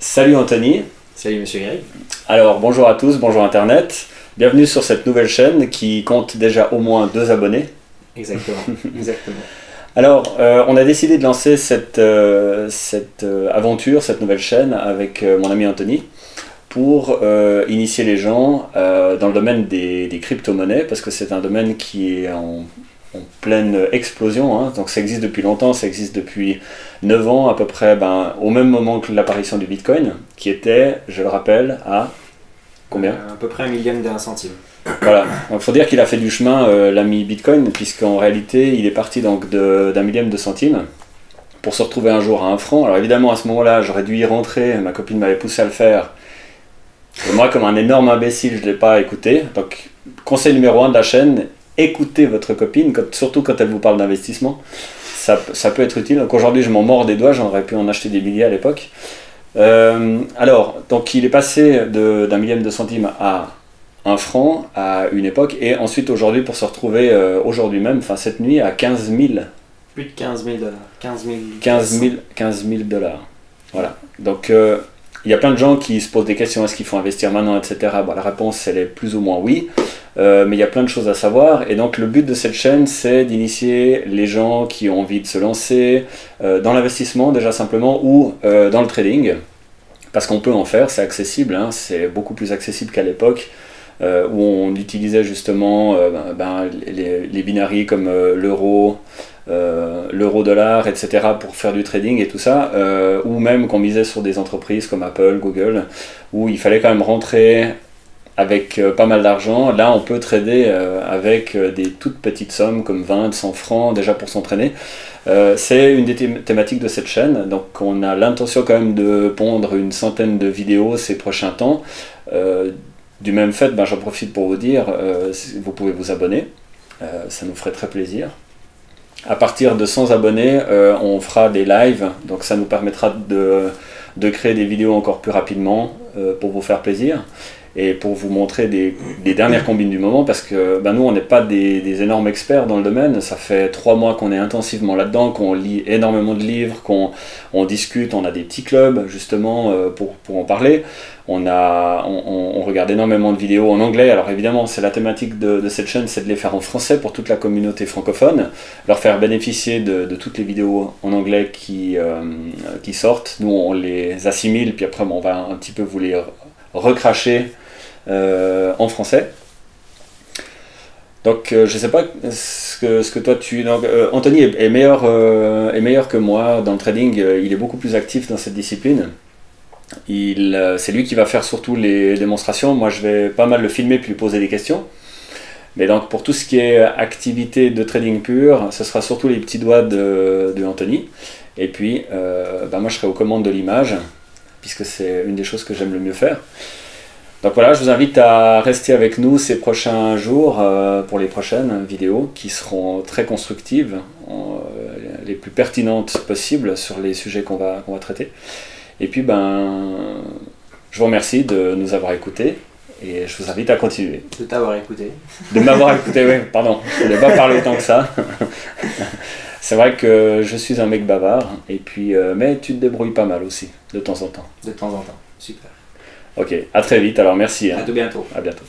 Salut Anthony. Salut Monsieur Greg. Alors bonjour à tous, bonjour Internet. Bienvenue sur cette nouvelle chaîne qui compte déjà au moins 2 abonnés. Exactement, exactement. Alors on a décidé de lancer cette aventure, cette nouvelle chaîne avec mon ami Anthony pour initier les gens dans le domaine des crypto-monnaies parce que c'est un domaine qui est en pleine explosion, hein. Donc ça existe depuis longtemps, ça existe depuis 9 ans à peu près, au même moment que l'apparition du Bitcoin, qui était, je le rappelle, à combien À peu près 1/1000 centime. Voilà, donc il faut dire qu'il a fait du chemin l'ami Bitcoin, puisqu'en réalité il est parti donc d'un millième de centime pour se retrouver un jour à 1 franc. Alors évidemment à ce moment-là j'aurais dû y rentrer, ma copine m'avait poussé à le faire, et moi comme un énorme imbécile je ne l'ai pas écouté. Donc conseil numéro 1 de la chaîne, écoutez votre copine, surtout quand elle vous parle d'investissement, ça peut être utile. Donc aujourd'hui je m'en mords des doigts, j'aurais pu en acheter des milliers à l'époque. Alors, donc il est passé d'un millième de centime à 1 franc à une époque, et ensuite aujourd'hui pour se retrouver aujourd'hui même, enfin cette nuit, à 15 000. Plus de 15 000 dollars. 15 000 dollars. Voilà. Donc il y a plein de gens qui se posent des questions, est-ce qu'il faut investir maintenant, etc. Bon, la réponse elle est plus ou moins oui. Mais il y a plein de choses à savoir, et donc le but de cette chaîne c'est d'initier les gens qui ont envie de se lancer dans l'investissement déjà simplement, ou dans le trading, parce qu'on peut en faire, c'est accessible, hein, c'est beaucoup plus accessible qu'à l'époque où on utilisait justement les binaries comme l'euro-dollar, etc. pour faire du trading et tout ça, ou même qu'on misait sur des entreprises comme Apple, Google, où il fallait quand même rentrer avec pas mal d'argent. Là on peut trader avec des toutes petites sommes comme 20, 100 francs déjà pour s'entraîner. C'est une des thématiques de cette chaîne, donc on a l'intention quand même de pondre une centaine de vidéos ces prochains temps. Du même fait, j'en profite pour vous dire, vous pouvez vous abonner, ça nous ferait très plaisir. À partir de 100 abonnés, on fera des lives, donc ça nous permettra de créer des vidéos encore plus rapidement pour vous faire plaisir et pour vous montrer des dernières combines du moment, parce que nous on n'est pas des énormes experts dans le domaine. Ça fait 3 mois qu'on est intensivement là-dedans, qu'on lit énormément de livres, qu'on discute, on a des petits clubs justement pour en parler. On regarde énormément de vidéos en anglais. Alors évidemment c'est la thématique de cette chaîne, c'est de les faire en français pour toute la communauté francophone, leur faire bénéficier de toutes les vidéos en anglais qui sortent. Nous on les assimile, puis après on va un petit peu vous les recracher en français. Donc je sais pas ce que toi tu... Donc, Anthony est meilleur que moi dans le trading, il est beaucoup plus actif dans cette discipline. C'est lui qui va faire surtout les démonstrations, moi je vais pas mal le filmer puis lui poser des questions. Mais donc pour tout ce qui est activité de trading pur, ce sera surtout les petits doigts de Anthony. Et puis moi je serai aux commandes de l'image, puisque c'est une des choses que j'aime le mieux faire. Donc voilà, je vous invite à rester avec nous ces prochains jours pour les prochaines vidéos qui seront très constructives, les plus pertinentes possibles sur les sujets qu'on va traiter. Et puis je vous remercie de nous avoir écoutés et je vous invite à continuer. De t'avoir écouté. De m'avoir écouté, oui, pardon, je ne voulais pas parler autant que ça. C'est vrai que je suis un mec bavard, et puis, mais tu te débrouilles pas mal aussi, de temps en temps. De temps en temps, super. Ok, à très vite, alors merci. À tout bientôt. À bientôt.